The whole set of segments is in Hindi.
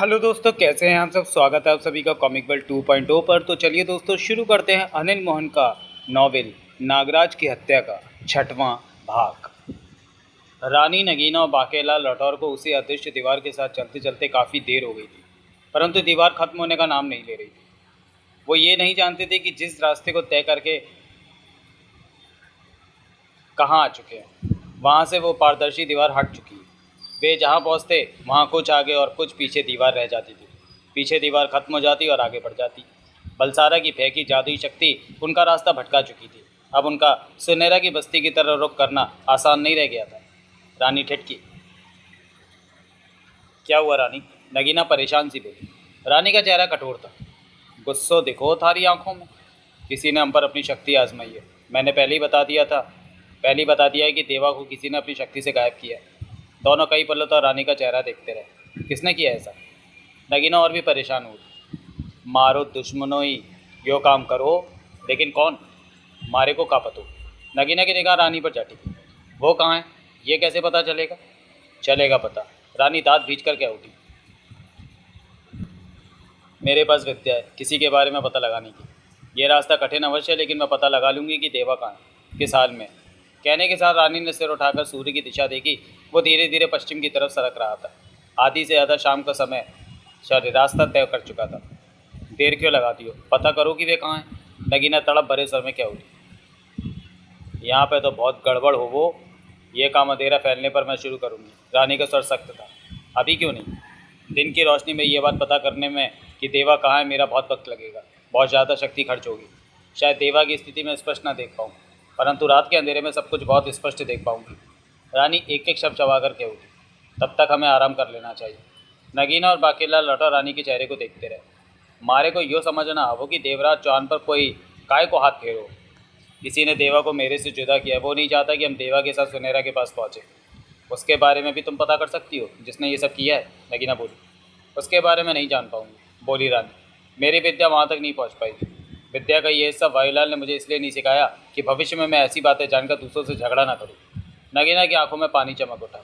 हेलो दोस्तों, कैसे हैं आप सब। स्वागत है आप सभी का कॉमिक वर्ल्ड 2.0 पर। तो चलिए दोस्तों, शुरू करते हैं अनिल मोहन का नॉवेल नागराज की हत्या का 6वां भाग। रानी नगीना और बाकेलाल राठौर को उसी अदृश्य दीवार के साथ चलते चलते काफ़ी देर हो गई थी, परंतु दीवार खत्म होने का नाम नहीं ले रही थी। वो ये नहीं जानते थे कि जिस रास्ते को तय करके कहाँ आ चुके हैं, वहाँ से वो पारदर्शी दीवार हट चुकी है। वे जहाँ पहुँचते वहाँ कुछ आगे और कुछ पीछे दीवार रह जाती थी। पीछे दीवार खत्म हो जाती और आगे बढ़ जाती। बलसारा की फेंकी जादुई शक्ति उनका रास्ता भटका चुकी थी। अब उनका सुनेरा की बस्ती की तरह रुख करना आसान नहीं रह गया था। रानी ठिठकी। क्या हुआ रानी? नगीना परेशान सी बोली। रानी का चेहरा कठोर था। गुस्सो दिखो थारी आंखों में। किसी ने हम पर अपनी शक्ति आजमाई है। मैंने पहले ही बता दिया है कि देवा को किसी ने अपनी शक्ति से गायब किया है। दोनों कई पलों तक रानी का चेहरा देखते रहे। किसने किया ऐसा? नगीना और भी परेशान हुई। मारो दुश्मनों ही यो काम करो, लेकिन कौन? मारे को का पतो? नगीना की निगाह रानी पर जाटी। वो कहाँ है? ये कैसे पता चलेगा? चलेगा पता। रानी दांत भींच कर कह उठी। मेरे पास विद्या है किसी के बारे में पता लगाने की। ये रास्ता कठिन अवश्य है, लेकिन मैं पता लगा लूँगी कि देवा कहाँ है, किस हाल में। कहने के साथ रानी ने सिर उठाकर सूर्य की दिशा देखी। वो धीरे धीरे पश्चिम की तरफ सरक रहा था। आधी से ज़्यादा शाम का समय रास्ता तय कर चुका था। देर क्यों लगाती हो? पता करो कि वे कहाँ हैं। नगीना तड़प भरे सर में क्या उठी। यहाँ पे तो बहुत गड़बड़ हो वो। ये काम अंधेरा फैलने पर मैं शुरू करूँगी। रानी का स्वर सख्त था। अभी क्यों नहीं? दिन की रोशनी में ये बात पता करने में कि देवा कहाँ है मेरा बहुत वक्त लगेगा। बहुत ज़्यादा शक्ति खर्च होगी। शायद देवा की स्थिति में स्पष्ट ना देख पाऊँ, परंतु रात के अंधेरे में सब कुछ बहुत स्पष्ट देख पाऊंगी। रानी एक एक शब्द चबा कर कह उठी। तब तक हमें आराम कर लेना चाहिए। नगीना और बाकेलाल राठौर रानी के चेहरे को देखते रहे। मारे को यो समझना हो कि देवराज चौहान पर कोई काय को हाथ फेरो। किसी ने देवा को मेरे से जुदा किया है। वो नहीं चाहता कि हम देवा के साथ सुनेरा के पास पहुँचे। उसके बारे में भी तुम पता कर सकती हो, जिसने ये सब किया है। नगीना बोली। उसके बारे में नहीं जान पाऊंगी, बोली रानी। मेरी विद्या वहाँ तक नहीं पहुँच पाई थी। विद्या का ये सब वायुलाल ने मुझे इसलिए नहीं सिखाया कि भविष्य में मैं ऐसी बातें जानकर दूसरों से झगड़ा ना करूं। नगीना की आंखों में पानी चमक उठा।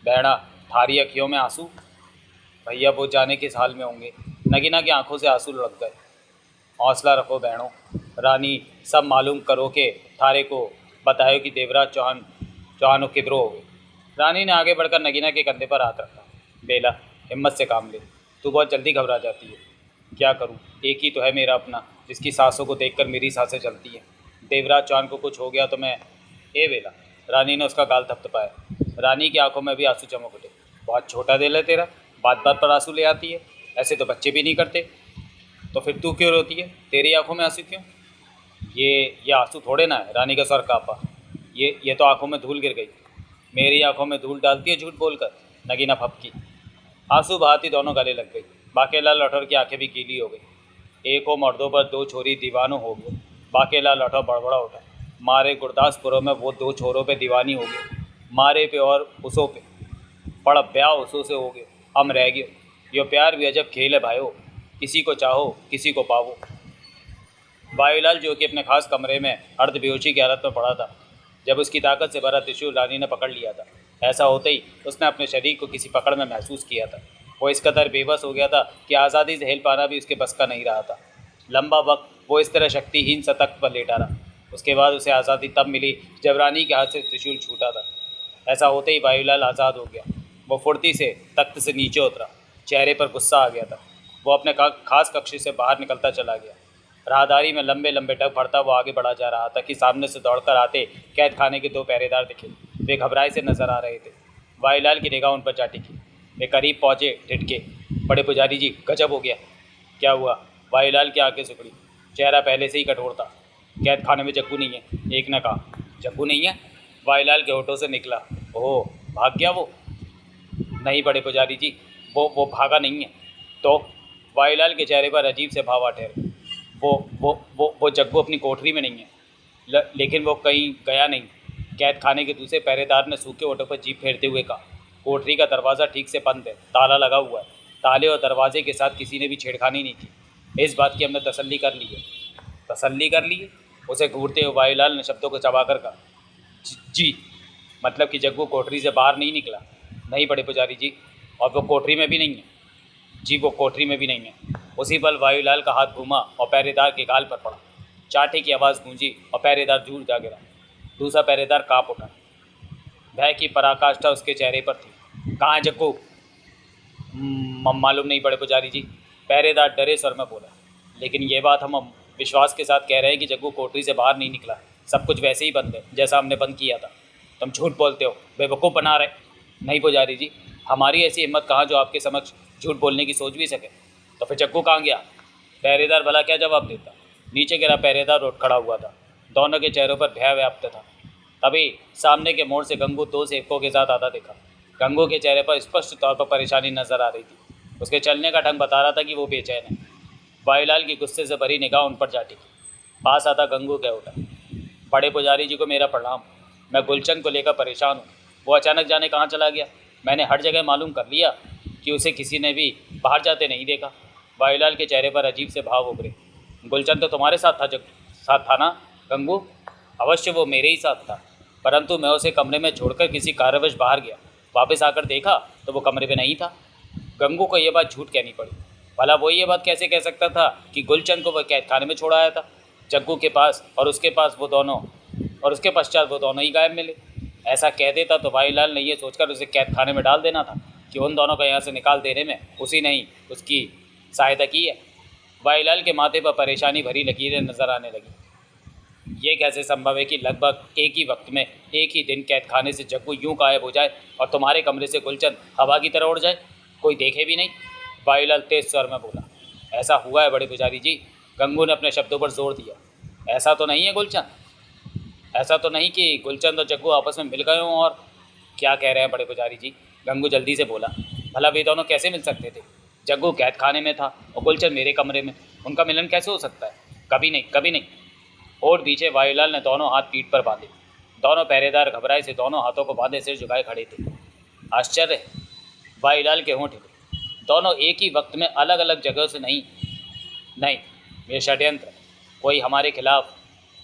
बहना, थारी अखियों में आंसू? भैया वो जाने किस हाल में होंगे। नगीना की आंखों से आंसू लुढ़क गए। हौसला रखो बहनों। रानी, सब मालूम करो के थारे को बतायो कि देवराज चौहान किधरों हो गए। रानी ने आगे बढ़कर नगीना के कंधे पर हाथ रखा। बेला, हिम्मत से काम ले। तू बहुत जल्दी घबरा जाती है। क्या करूं? एक ही तो है मेरा अपना, जिसकी सांसों को देखकर मेरी सांसें चलती हैं। देवराज चौहान को कुछ हो गया तो मैं। ए बेला। रानी ने उसका गाल थपथपाया। रानी की आंखों में भी आंसू चमक उठे। बहुत छोटा दिल है तेरा, बात बात पर आंसू ले आती है। ऐसे तो बच्चे भी नहीं करते। तो फिर तू क्यों रोती है? तेरी आंखों में आंसू क्यों? ये आंसू थोड़े ना है। रानी का स्वर कांपा। ये तो आंखों में धूल गिर गई। मेरी आंखों में धूल डालती है झूठ बोलकर। नगीना फपकी। आंसू बहाती दोनों गले लग गई। बाकेलाल राठौर की आंखें भी गीली हो गई। एक हो मर्दों पर दो छोरी दीवानों हो गए। बाकेलाल राठौर बड़बड़ा उठा। मारे गुरदासपुरों में वो दो छोरों पे दीवानी हो गए। मारे पे और उसों पे पड़ ब्याह उसों से हो गए। हम रह गए। यो प्यार भी अजब खेल है भाइयों। किसी को चाहो, किसी को पावो। वायुलाल, जो कि अपने खास कमरे में अर्धबेहोशी की हालत में पड़ा था, जब उसकी ताकत से भरा त्रिशूल रानी ने पकड़ लिया था, ऐसा होते ही उसने अपने शरीर को किसी पकड़ में महसूस किया था। वो इस कदर बेबस हो गया था कि आज़ादी से हिल पाना भी उसके बस का नहीं रहा था। लंबा वक्त वो इस तरह शक्तिहीन सतक पर लेटा रहा। उसके बाद उसे आज़ादी तब मिली जब रानी के हाथ से त्रिशूल छूटा था। ऐसा होते ही वायुलाल आज़ाद हो गया। वो फुर्ती से तख्त से नीचे उतरा। चेहरे पर गुस्सा आ गया था। वो अपने खास कक्ष से बाहर निकलता चला गया। राहदारी में लंबे लंबे डग भरता वो आगे बढ़ा जा रहा था कि सामने से दौड़कर आते कैद खाने के दो पहरेदार दिखे। वे घबराए से नजर आ रहे थे। वायुलाल की निगाह उन पर जा टिकी। वे करीब पहुँचे, ढिठके। बड़े पुजारी जी, गजब हो गया। क्या हुआ? वायुलाल की आंखें सिकुड़ी। चेहरा पहले से ही कठोर था। कैद खाने में जग्गू नहीं है, एक ने कहा। जग्गू नहीं है? वायुलाल के होठों से निकला। ओह, भाग गया वो? नहीं बड़े पुजारी जी, वो भागा नहीं है। तो? वायुलाल के चेहरे पर अजीब से भाव आ ठहरे। वो जग्गू अपनी कोठरी में नहीं है। लेकिन वो कहीं गया नहीं। कैद खाने के दूसरे पहरेदार ने सूखे ओठों पर जीभ फेरते हुए कहा। कोठरी का दरवाज़ा ठीक से बंद है, ताला लगा हुआ है। ताले और दरवाजे के साथ किसी ने भी छेड़खानी नहीं की। इस बात की हमने तसल्ली कर ली है। तसल्ली कर ली है? उसे घूरते हुए वायुलाल ने शब्दों को चबाकर कहा। जी, मतलब कि जग्गू कोठरी से बाहर नहीं निकला? नहीं बड़े पुजारी जी, और वो कोठरी में भी नहीं है। जी वो कोठरी में भी नहीं है। उसी पल वायुलाल का हाथ घूमा और पहरेदार के गाल पर पड़ा। चाटे की आवाज़ गूंजी और पहरेदार झूठ जा गिरा। दूसरा पहरेदार काँप उठा। भय की पराकाष्ठा उसके चेहरे पर थी। कहाँ है जग्गू? मालूम नहीं बड़े पुजारी जी, पहरेदार डरे स्वर में बोला। लेकिन ये बात हम विश्वास के साथ कह रहे हैं कि जग्गू कोठरी से बाहर नहीं निकला। सब कुछ वैसे ही बंद है जैसा हमने बंद किया था। तुम झूठ बोलते हो, बेवकूफ़ बना रहे। नहीं पुजारी जी, हमारी ऐसी हिम्मत कहाँ जो आपके समक्ष झूठ बोलने की सोच भी सके। तो फिर जग्गू कहाँ गया? पहरेदार भला क्या जवाब देता। नीचे गिरा पहरेदार उठ खड़ा हुआ था। दोनों के चेहरों पर भय व्याप्त था। तभी सामने के मोड़ से गंगू 2 सेवकों के साथ आता देखा। गंगू के चेहरे पर स्पष्ट तौर पर परेशानी नजर आ रही थी। उसके चलने का ढंग बता रहा था कि वो बेचैन है। वायुलाल की गुस्से से भरी निगाह उन पर जा टिकी। पास आता गंगू कह उठा, बड़े पुजारी जी को मेरा प्रणाम। मैं गुलचंद को लेकर परेशान हूँ। वो अचानक जाने कहाँ चला गया। मैंने हर जगह मालूम कर लिया कि उसे किसी ने भी बाहर जाते नहीं देखा। वायुलाल के चेहरे पर अजीब से भाव उभरे। गुलचंद तो तुम्हारे साथ था ना गंगू? अवश्य वो मेरे ही साथ था, परंतु मैं उसे कमरे में छोड़कर किसी कारणवश बाहर गया। वापस आकर देखा तो वो कमरे में नहीं था। गंगू को यह बात झूठ कहनी पड़ी। भला वो ये बात कैसे कह सकता था कि गुलचंद को वह कैद खाने में छोड़ा आया था? जग्गू के पास और उसके पास वो दोनों, और उसके पश्चात वो दोनों ही गायब मिले। ऐसा कह देता तो भाईलाल ने यह सोचकर उसे कैद खाने में डाल देना था कि उन दोनों को यहाँ से निकाल देने में उसी ने ही उसकी सहायता की है। भाईलाल के माथे पर परेशानी भरी लकीरें नजर आने लगी। ये कैसे संभव है कि लगभग एक ही वक्त में एक ही दिन कैद खाने से जग्गू यूं गायब हो जाए और तुम्हारे कमरे से गुलचंद हवा की तरह उड़ जाए, कोई देखे भी नहीं? वायुलाल तेज स्वर में बोला। ऐसा हुआ है बड़े पुजारी जी। गंगू ने अपने शब्दों पर जोर दिया। ऐसा तो नहीं है गुलचंद, ऐसा तो नहीं कि गुलचंद और जग्गू आपस में मिल गए हों और... क्या कह रहे हैं बड़े पुजारी जी? गंगू जल्दी से बोला। भला वे दोनों कैसे मिल सकते थे? जग्गू कैद खाने में था और गुलचंद मेरे कमरे में। उनका मिलन कैसे हो सकता है? कभी नहीं, कभी नहीं। और पीछे वायुलाल ने दोनों हाथ पीठ पर बांधे। दोनों पहरेदार घबराए से दोनों हाथों को बांधे सिर झुकाए खड़े थे। आश्चर्य! वायुलाल के होंठ हिले। दोनों एक ही वक्त में अलग अलग जगहों से नहीं, नहीं, ये षड्यंत्र। कोई हमारे खिलाफ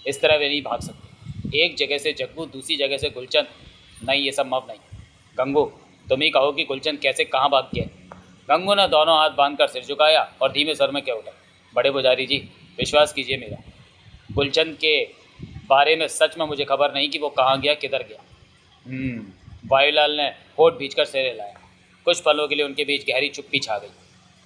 इस तरह वे नहीं भाग सकते। एक जगह से जग्गू, दूसरी जगह से गुलचंद। नहीं, ये संभव नहीं। गंगू, तुम ही कहो कि गुलचंद कैसे कहाँ भाग गया? गंगू ने दोनों हाथ बांधकर सिर झुकाया और धीमे स्वर में कह उठा, बड़े पुजारी जी, विश्वास कीजिए मेरा। गुलचंद के बारे में सच में मुझे खबर नहीं कि वो कहाँ गया, किधर गया। वायुलाल ने होठ भींचकर सिर हिलाया। कुछ पलों के लिए उनके बीच गहरी चुप्पी छा गई।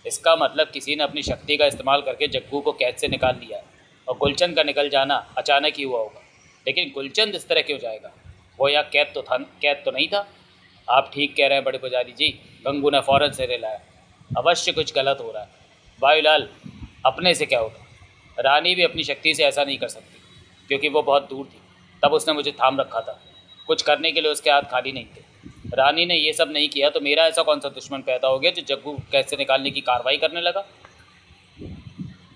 इसका मतलब किसी ने अपनी शक्ति का इस्तेमाल करके जग्गू को कैद से निकाल लिया है और गुलचंद का निकल जाना अचानक ही हुआ होगा। लेकिन गुलचंद इस तरह क्यों जाएगा? वो यहाँ कैद तो नहीं था। आप ठीक कह रहे हैं बड़े पुजारी जी। गंगू ने फौरन सिर हिलाया। अवश्य कुछ गलत हो रहा है। वायुलाल अपने से क्या होगा? रानी भी अपनी शक्ति से ऐसा नहीं कर सकती, क्योंकि वो बहुत दूर थी। तब उसने मुझे थाम रखा था। कुछ करने के लिए उसके हाथ खाली नहीं थे। रानी ने ये सब नहीं किया तो मेरा ऐसा कौन सा दुश्मन पैदा हो गया जो जग्गू कैसे निकालने की कार्रवाई करने लगा?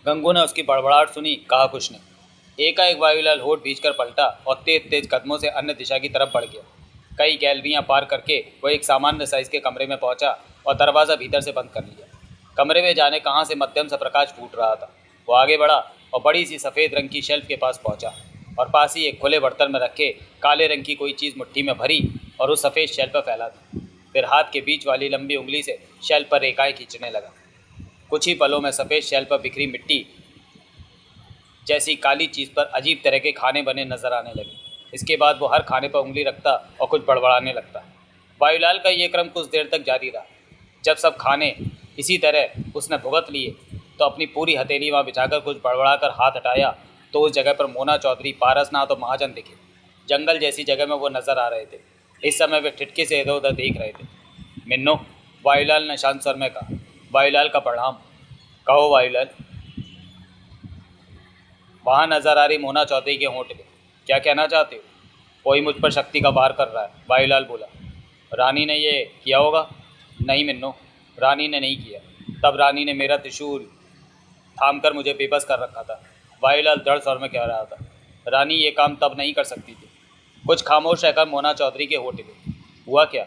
गंगू ने उसकी बड़बड़ाहट सुनी, कहा कुछ नहीं। एकाएक वायुलाल होठ भींचकर पलटा और तेज तेज कदमों से अन्य दिशा की तरफ बढ़ गया। कई गैलरियां पार करके वह एक सामान्य साइज के कमरे में पहुंचा और दरवाज़ा भीतर से बंद कर लिया। कमरे में जाने कहाँ से मध्यम सा प्रकाश फूट रहा था। वो आगे बढ़ा और बड़ी सी सफ़ेद रंग की शेल्फ के पास पहुंचा और पास ही एक खुले बर्तन में रखे काले रंग की कोई चीज़ मुट्ठी में भरी और उस सफ़ेद शेल्फ पर फैला दी। फिर हाथ के बीच वाली लंबी उंगली से शेल्फ पर रेखाएं खींचने लगा। कुछ ही पलों में सफ़ेद शेल्फ पर बिखरी मिट्टी जैसी काली चीज़ पर अजीब तरह के खाने बने नजर आने लगे। इसके बाद वो हर खाने पर उंगली रखता और कुछ बड़बड़ाने लगता। वायुलाल का ये क्रम कुछ देर तक जारी रहा। जब सब खाने इसी तरह उसने भुगत लिए तो अपनी पूरी हथेली वहाँ बिछाकर कुछ बड़बड़ाकर हाथ हटाया तो उस जगह पर मोना चौधरी, पारसनाथ और महाजन दिखे। जंगल जैसी जगह में वो नजर आ रहे थे। इस समय वे ठिठके से इधर उधर देख रहे थे। मिन्नो, वायुलाल ने शांत स्वर में कहा। वायुलाल का प्रणाम। कहो वायुलाल। वहाँ नजर आ रही मोना चौधरी के होंठ पे। क्या कहना चाहते हो? कोई मुझ पर शक्ति का वार कर रहा है, वायुलाल बोला। रानी ने ये किया होगा? नहीं मिन्नो, रानी ने नहीं किया। तब रानी ने मेरा त्रिशूल थाम कर मुझे बेबस कर रखा था, वायुलाल दृढ़ स्वर में कह रहा था। रानी ये काम तब नहीं कर सकती थी। कुछ खामोश रहकर मोना चौधरी के होठ हिले। हुआ क्या?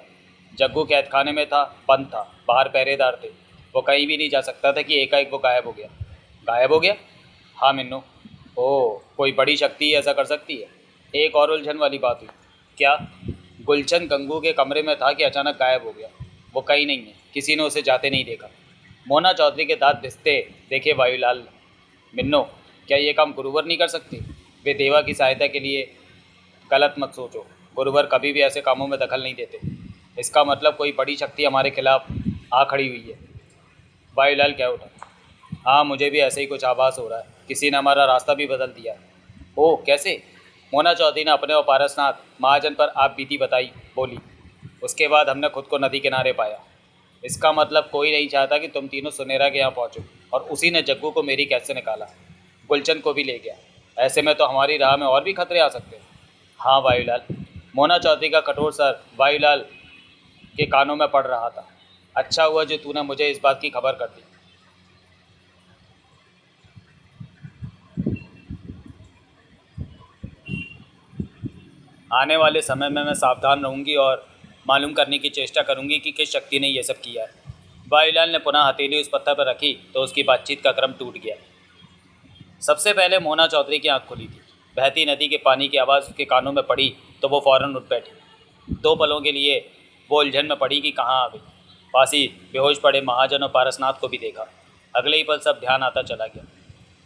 जग्गू कैद खाने में था, बंद था, बाहर पहरेदार थे। वो कहीं भी नहीं जा सकता था कि एकाएक वो गायब हो गया। गायब हो गया? हाँ मिन्नो। ओह, कोई बड़ी शक्ति ऐसा कर सकती है? एक और उलझन वाली बात हुई। क्या? गुलचंद गंगू के कमरे में था कि अचानक गायब हो गया? वो कहीं नहीं है, किसी ने उसे जाते नहीं देखा। मोना चौधरी के दांत भिसते देखे वायुलाल ने। मिन्नो, क्या ये काम गुरुवर नहीं कर सकते? वे देवा की सहायता के लिए। गलत मत सोचो, गुरुवर कभी भी ऐसे कामों में दखल नहीं देते। इसका मतलब कोई बड़ी शक्ति हमारे खिलाफ आ खड़ी हुई है। वायुलाल कह उठा। हाँ, मुझे भी ऐसे ही कुछ आभास हो रहा है। किसी ने हमारा रास्ता भी बदल दिया। ओह, कैसे? मोना चौधरी ने अपने और पारसनाथ महाजन पर आप बीती बताई, बोली। उसके बाद हमने खुद को नदी किनारे पाया। इसका मतलब कोई नहीं चाहता कि तुम तीनों सुनेरा के यहाँ पहुँचो, और उसी ने जग्गू को मेरी कैद से निकाला, गुलचंद को भी ले गया। ऐसे में तो हमारी राह में और भी खतरे आ सकते हैं। हाँ वायुलाल। मोना चौधरी का कठोर सर वायुलाल के कानों में पड़ रहा था। अच्छा हुआ जो तूने मुझे इस बात की खबर कर दी। आने वाले समय में मैं सावधान रहूंगी और मालूम करने की चेष्टा करूंगी कि किस शक्ति ने यह सब किया है। वायुलाल ने पुनः हथेली उस पत्थर पर रखी तो उसकी बातचीत का क्रम टूट गया। सबसे पहले मोना चौधरी की आंख खुली थी। बहती नदी के पानी की आवाज़ उसके कानों में पड़ी तो वो फौरन उठ बैठी। 2 पलों के लिए वो उलझन में पड़ी कि कहाँ आ गई। पास ही बेहोश पड़े महाजन और पारसनाथ को भी देखा। अगले ही पल सब ध्यान आता चला गया।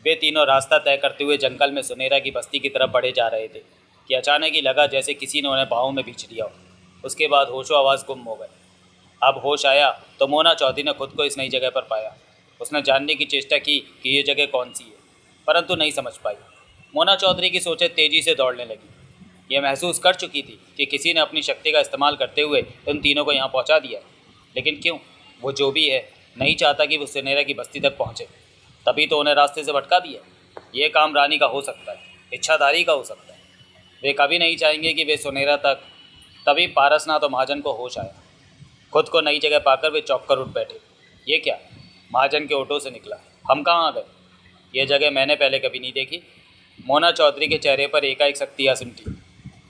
वे तीनों रास्ता तय करते हुए जंगल में सुनेरा की बस्ती की तरफ बढ़े जा रहे थे कि अचानक ही लगा जैसे किसी ने उन्हें बाहों में खींच लिया हो। उसके बाद होशो आवाज़ गुम हो गए। अब होश आया तो मोना चौधरी ने खुद को इस नई जगह पर पाया। उसने जानने की चेष्टा की कि ये जगह कौन सी है, परंतु नहीं समझ पाई। मोना चौधरी की सोचें तेजी से दौड़ने लगी। यह महसूस कर चुकी थी कि किसी ने अपनी शक्ति का इस्तेमाल करते हुए उन तीनों को यहाँ पहुँचा दिया। लेकिन क्यों? वो जो भी है नहीं चाहता कि वो सुनेरा की बस्ती तक पहुँचे, तभी तो उन्हें रास्ते से भटका दिया। ये काम रानी का हो सकता है, इच्छाधारी का हो सकता है। वे कभी नहीं चाहेंगे कि वे सुनेरा तक। तभी पारसनाथ और महाजन को होश आया। खुद को नई जगह पाकर वे चौंक कर उठ बैठे। ये क्या? महाजन के ओटो से निकला। हम कहाँ आ गए? ये जगह मैंने पहले कभी नहीं देखी। मोना चौधरी के चेहरे पर एकाएक शक्ति आ सिमटी।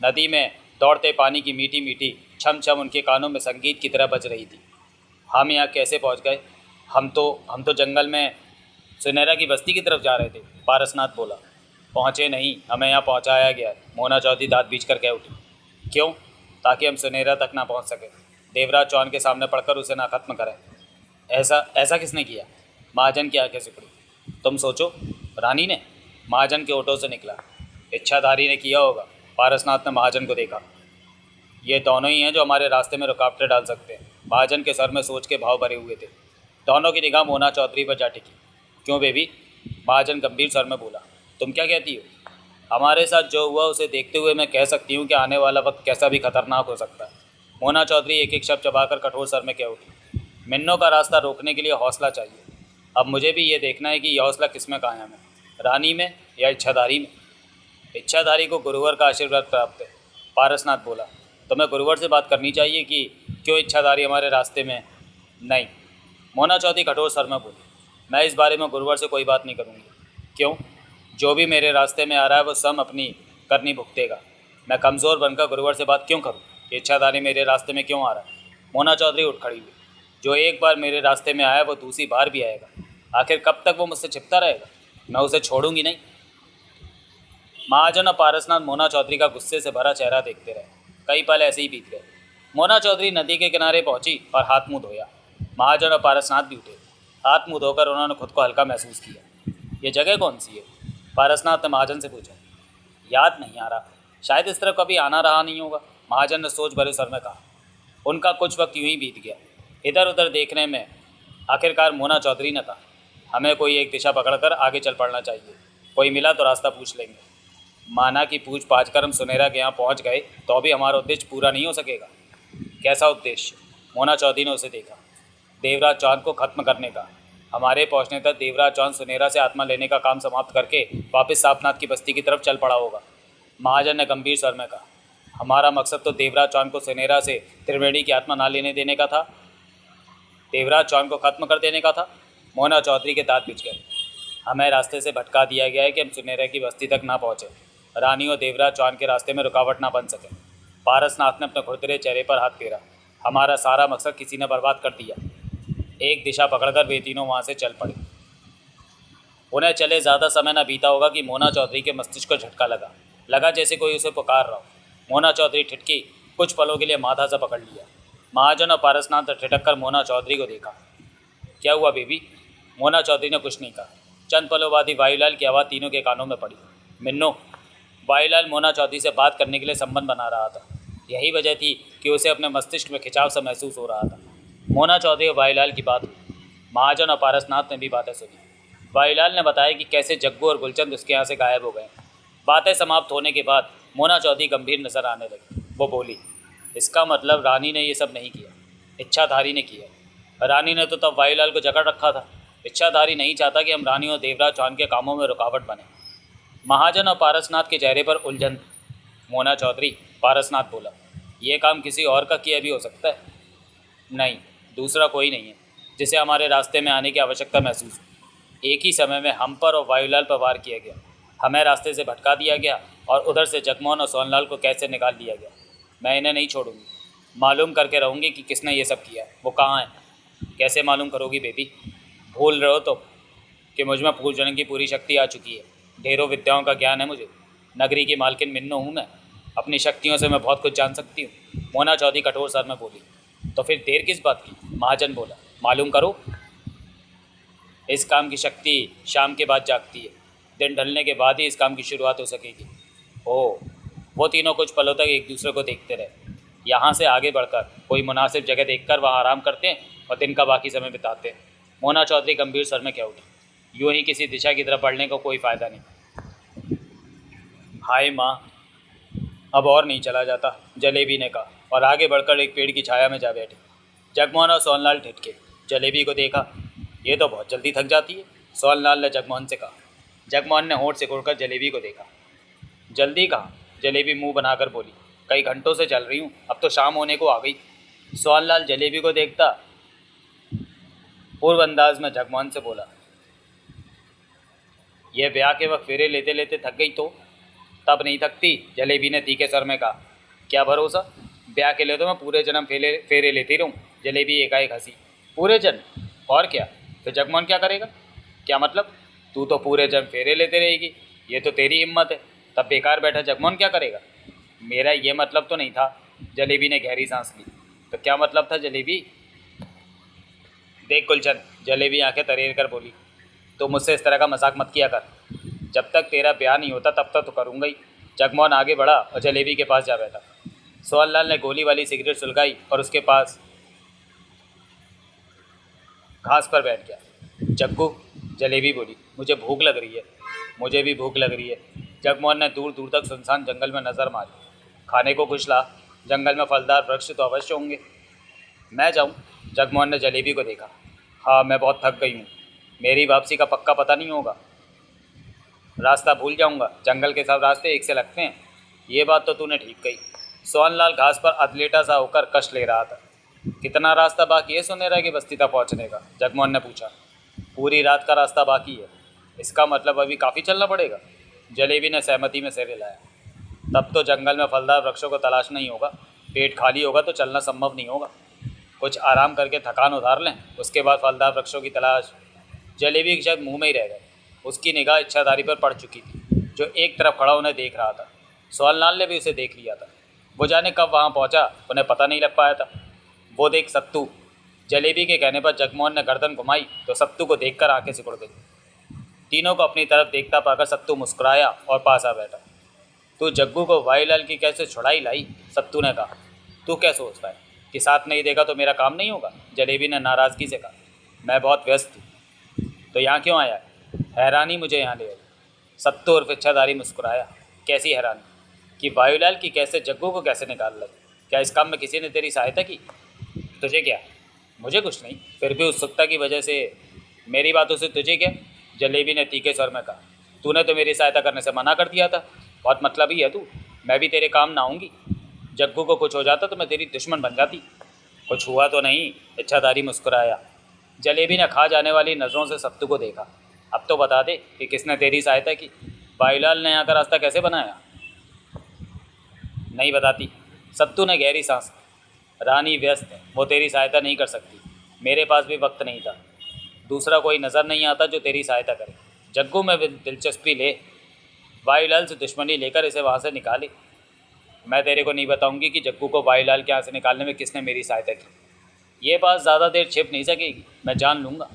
नदी में दौड़ते पानी की मीठी मीठी छम छम उनके कानों में संगीत की तरह बज रही थी। हम यहाँ कैसे पहुँच गए? हम तो जंगल में सुनेरा की बस्ती की तरफ जा रहे थे, पारसनाथ बोला। पहुँचे नहीं, हमें यहाँ पहुँचाया गया है, मोना चौधरी दांत बीच कर कह उठी। क्यों? ताकि हम सुनेरा तक ना पहुँच सके, देवराज चौहान के सामने पढ़कर उसे ना खत्म करें। ऐसा ऐसा किसने किया? महाजन की आंखें सिकुड़ी। तुम सोचो, रानी ने। महाजन के ओटो से निकला। इच्छाधारी ने किया होगा। पारसनाथ ने महाजन को देखा। ये दोनों ही हैं जो हमारे रास्ते में रुकावटें डाल सकते हैं। महाजन के सर में सोच के भाव भरे हुए थे। दोनों की निगाह मोना चौधरी पर जा टिकी। क्यों बेबी? महाजन गंभीर स्वर में बोला। तुम क्या कहती हो? हमारे साथ जो हुआ उसे देखते हुए मैं कह सकती हूँ कि आने वाला वक्त कैसा भी खतरनाक हो सकता है। मोना चौधरी एक एक शब्द चबाकर कठोर स्वर में कह उठी। मिन्नो का रास्ता रोकने के लिए हौसला चाहिए। अब मुझे भी ये देखना है कि यह हौसला किस में कायम है, रानी में या इच्छाधारी में। इच्छाधारी को गुरुवर का आशीर्वाद प्राप्त है, पारसनाथ बोला। तुम्हें गुरुवर से बात करनी चाहिए कि क्यों इच्छाधारी हमारे रास्ते में। नहीं, मोना चौधरी कठोर स्वर में बोली। मैं इस बारे में गुरुवर से कोई बात नहीं करूँगी। क्यों? जो भी मेरे रास्ते में आ रहा है वो सम अपनी करनी भुगतेगा। मैं कमज़ोर बनकर गुरुवर से बात क्यों करूँ कि इच्छाधारी मेरे रास्ते में क्यों आ रहा है? मोना चौधरी उठ खड़ी हुई। जो एक बार मेरे रास्ते में आया वो दूसरी बार भी आएगा। आखिर कब तक वो मुझसे छिपता रहेगा? मैं उसे छोड़ूंगी नहीं। महाजन और पारसनाथ मोना चौधरी का गुस्से से भरा चेहरा देखते रहे। कई पल ऐसे ही बीत गए। मोना चौधरी नदी के किनारे पहुंची और हाथ मुंह धोया। महाजन और पारसनाथ भी उठे। हाथ मुंह धोकर उन्होंने खुद को हल्का महसूस किया। ये जगह कौन सी है? पारसनाथ ने महाजन से पूछा। याद नहीं आ रहा, शायद इस तरफ कभी आना रहा नहीं होगा, महाजन ने सोच भरे स्वर में कहा। उनका कुछ वक्त यूं ही बीत गया, इधर उधर देखने में। आखिरकार मोना चौधरी ने कहा, हमें कोई एक दिशा पकड़कर आगे चल पड़ना चाहिए। कोई मिला तो रास्ता पूछ लेंगे। माना कि पूछ पाछ कर हम सुनेरा के यहाँ पहुँच गए तो अभी हमारा उद्देश्य पूरा नहीं हो सकेगा। कैसा उद्देश्य? मोना चौधरी ने उसे देखा। देवराज चौहान को खत्म करने का। हमारे पहुंचने तक देवराज चौहान सुनेरा से आत्मा लेने का काम समाप्त करके वापस सापनाथ की बस्ती की तरफ चल पड़ा होगा, महाजन ने गंभीर स्वर में कहा। हमारा मकसद तो देवराज चौहान को सुनेरा से त्रिवेणी की आत्मा ना लेने देने का था, देवराज चौहान को खत्म कर देने का था। मोना चौधरी के दांत पिच गए। हमें रास्ते से भटका दिया गया है कि हम सुनेरा की बस्ती तक ना पहुँचे, रानी और देवराज चौहान के रास्ते में रुकावट ना बन सके। पारसनाथ ने अपने खुरदरे चेहरे पर हाथ फेरा। हमारा सारा मकसद किसी ने बर्बाद कर दिया। एक दिशा पकड़कर वे तीनों वहाँ से चल पड़े। उन्हें चले ज़्यादा समय न बीता होगा कि मोना चौधरी के मस्तिष्क को झटका लगा जैसे कोई उसे पुकार रहा हो। मोना चौधरी ठिठकी। कुछ पलों के लिए माथा सा पकड़ लिया। महाजन और पारसनाथ ने ठिठक कर मोना चौधरी को देखा। क्या हुआ बेबी? मोना चौधरी ने कुछ नहीं कहा। चंद पलों बाद ही वायुलाल की आवाज़ तीनों के कानों में पड़ी। मिन्नो। वायुलाल मोना चौधरी से बात करने के लिए संबंध बना रहा था। यही वजह थी कि उसे अपने मस्तिष्क में खिंचाव सा महसूस हो रहा था। मोना चौधरी और वायुलाल की बात हुई। महाजन और पारसनाथ ने भी बातें सुनी। वायुलाल ने बताया कि कैसे जग्गू और गुलचंद उसके यहाँ से गायब हो गए। बातें समाप्त होने के बाद मोना चौधरी गंभीर नजर आने लगी। वो बोली, इसका मतलब रानी ने ये सब नहीं किया, इच्छाधारी ने किया। रानी ने तो तब वायुलाल को जकड़ रखा था। इच्छाधारी नहीं चाहता कि हम रानी और देवराज चौहान के कामों में रुकावट बने। महाजन और पारसनाथ के चेहरे पर उलझन थी। मोना चौधरी, पारसनाथ बोला, यह काम किसी और का किया भी हो सकता है। नहीं, दूसरा कोई नहीं है जिसे हमारे रास्ते में आने की आवश्यकता महसूस हो। एक ही समय में हम पर और वायुलाल पर वार किया गया। हमें रास्ते से भटका दिया गया और उधर से जगमोहन और सोनलाल को कैसे निकाल दिया गया। मैं इन्हें नहीं छोड़ूंगी। मालूम करके रहूँगी कि किसने ये सब किया है, वो कहाँ है। कैसे मालूम करोगी बेबी? भूल रहे हो तो कि मुझ में पूजन की पूरी शक्ति आ चुकी है। ढेरों विद्याओं का ज्ञान है मुझे। नगरी की मालकिन मिन्नो हूँ मैं। अपनी शक्तियों से मैं बहुत कुछ जान सकती हूँ। मोना चौधरी कठोर स्वर में बोली। तो फिर देर किस बात की? महाजन बोला, मालूम करो। इस काम की शक्ति शाम के बाद जागती है। दिन ढलने के बाद ही इस काम की शुरुआत हो सकेगी। ओह। वो तीनों कुछ पलों तक एक दूसरे को देखते रहे। यहाँ से आगे बढ़कर कोई मुनासिब जगह देखकर वहाँ आराम करते हैं और दिन का बाकी समय बिताते हैं। मोना चौधरी गंभीर स्वर में कह उठी। यूँ ही किसी दिशा की तरफ बढ़ने का कोई फ़ायदा नहीं। हाय माँ, अब और नहीं चला जाता, जलेबी ने कहा और आगे बढ़कर एक पेड़ की छाया में जा बैठी। जगमोहन और सोनलाल ठिठके। जलेबी को देखा, ये तो बहुत जल्दी थक जाती है, सोनलाल ने जगमोहन से कहा। जगमोहन ने होंठ सिकुड़कर जलेबी को देखा। जल्दी कहाँ? जलेबी मुंह बनाकर बोली, कई घंटों से चल रही हूँ, अब तो शाम होने को आ गई। सोनलाल जलेबी को देखता पूर्व अंदाज में जगमोहन से बोला, यह ब्याह के वक्त फेरे लेते लेते थक गई तो? तब नहीं थकती, जलेबी ने तीखे स्वर में कहा। क्या भरोसा? ब्याह के लिए तो मैं पूरे जन्म फेरे लेती रहूँ। जलेबी एकाएक हंसी। पूरे जन्म? और क्या? फिर जगमोहन क्या करेगा? क्या मतलब? तू तो पूरे जन्म फेरे लेते रहेगी, ये तो तेरी हिम्मत है। तब बेकार बैठा जगमोहन क्या करेगा? मेरा ये मतलब तो नहीं था। जलेबी ने गहरी सांस ली। तो क्या मतलब था जलेबी? देख गुलचंद, जलेबी आंखें तरेर कर बोली, तो मुझसे इस तरह का मजाक मत किया कर। जब तक तेरा ब्याह नहीं होता तब तक तो करूँगा ही। जगमोहन आगे बढ़ा और जलेबी के पास जा बैठा। सोहनलाल ने गोली वाली सिगरेट सुलगाई और उसके पास घास पर बैठ गया। जग्गू, जलेबी बोली, मुझे भूख लग रही है। मुझे भी भूख लग रही है। जगमोहन ने दूर दूर तक सुनसान जंगल में नज़र मारी। खाने को कुछ ला, जंगल में फलदार वृक्ष तो अवश्य होंगे। मैं जाऊं? जगमोहन ने जलेबी को देखा। हाँ, मैं बहुत थक गई हूँ। मेरी वापसी का पक्का पता नहीं होगा। रास्ता भूल जाऊंगा। जंगल के सब रास्ते एक से लगते हैं। ये बात तो तूने ठीक कही। सोहनलाल घास पर अधलेटा सा होकर कष्ट ले रहा था। कितना रास्ता बाकी है सुनेरा की बस्ती तक पहुँचने का? जगमोहन ने पूछा। पूरी रात का रास्ता बाकी है। इसका मतलब अभी काफ़ी चलना पड़ेगा। जलेबी ने सहमति में सिर हिलाया। तब तो जंगल में फलदार वृक्षों को तलाशना ही होगा। पेट खाली होगा तो चलना संभव नहीं होगा। कुछ आराम करके थकान उतार लें, उसके बाद फलदार वृक्षों की तलाश। जलेबी के शायद मुंह में ही रह गए। उसकी निगाह इच्छाधारी पर पड़ चुकी थी, जो एक तरफ खड़ा उन्हें देख रहा था। सोहनलाल ने भी उसे देख लिया था। वो जाने कब वहाँ पहुँचा, उन्हें पता नहीं लग पाया था। वो देख सत्तू। जलेबी के कहने पर जगमोहन ने गर्दन घुमाई तो सत्तू को देखकर आंखें सिकुड़ गई। तीनों को अपनी तरफ देखता पाकर सत्तू मुस्कुराया और पास आ बैठा। तू जग्गू को वायुलाल की कैसे छुड़ाई लाई? सत्तू ने कहा। तू क्या सोचता है कि साथ नहीं देगा तो मेरा काम नहीं होगा? जलेबी ने नाराज़गी से कहा। मैं बहुत व्यस्त थी। तो यहाँ क्यों आया है? हैरानी मुझे यहाँ ले आई। सत्तू और इच्छाधारी मुस्कुराया। कैसी हैरानी? कि वायुलाल की कैसे जग्गू को कैसे निकाल लाई? क्या इस काम में किसी ने तेरी सहायता की? तुझे क्या? मुझे कुछ नहीं, फिर भी उत्सुकता की वजह से। मेरी बातों से तुझे क्या? जलेबी ने तीखे स्वर में कहा। तूने तो मेरी सहायता करने से मना कर दिया था। बहुत मतलबी है तू। मैं भी तेरे काम ना आऊँगी। जग्गू को कुछ हो जाता तो मैं तेरी दुश्मन बन जाती। कुछ हुआ तो नहीं? इच्छाधारी मुस्कुराया। जलेबी ने खा जाने वाली नज़रों से सत्तू को देखा। अब तो बता दे कि किसने तेरी सहायता की? वायुलाल ने यहाँ का रास्ता कैसे बनाया? नहीं बताती। सत्तू ने गहरी सांस ली। रानी व्यस्त है, वो तेरी सहायता नहीं कर सकती। मेरे पास भी वक्त नहीं था। दूसरा कोई नज़र नहीं आता जो तेरी सहायता करे। जग्गू में भी दिलचस्पी ले। वायुलाल से दुश्मनी लेकर इसे वहाँ से निकाले। मैं तेरे को नहीं बताऊंगी कि जग्गू को वायुलाल के यहाँ से निकालने में किसने मेरी सहायता की। ये बात ज़्यादा देर छिप नहीं सकेगी, मैं जान लूँगा।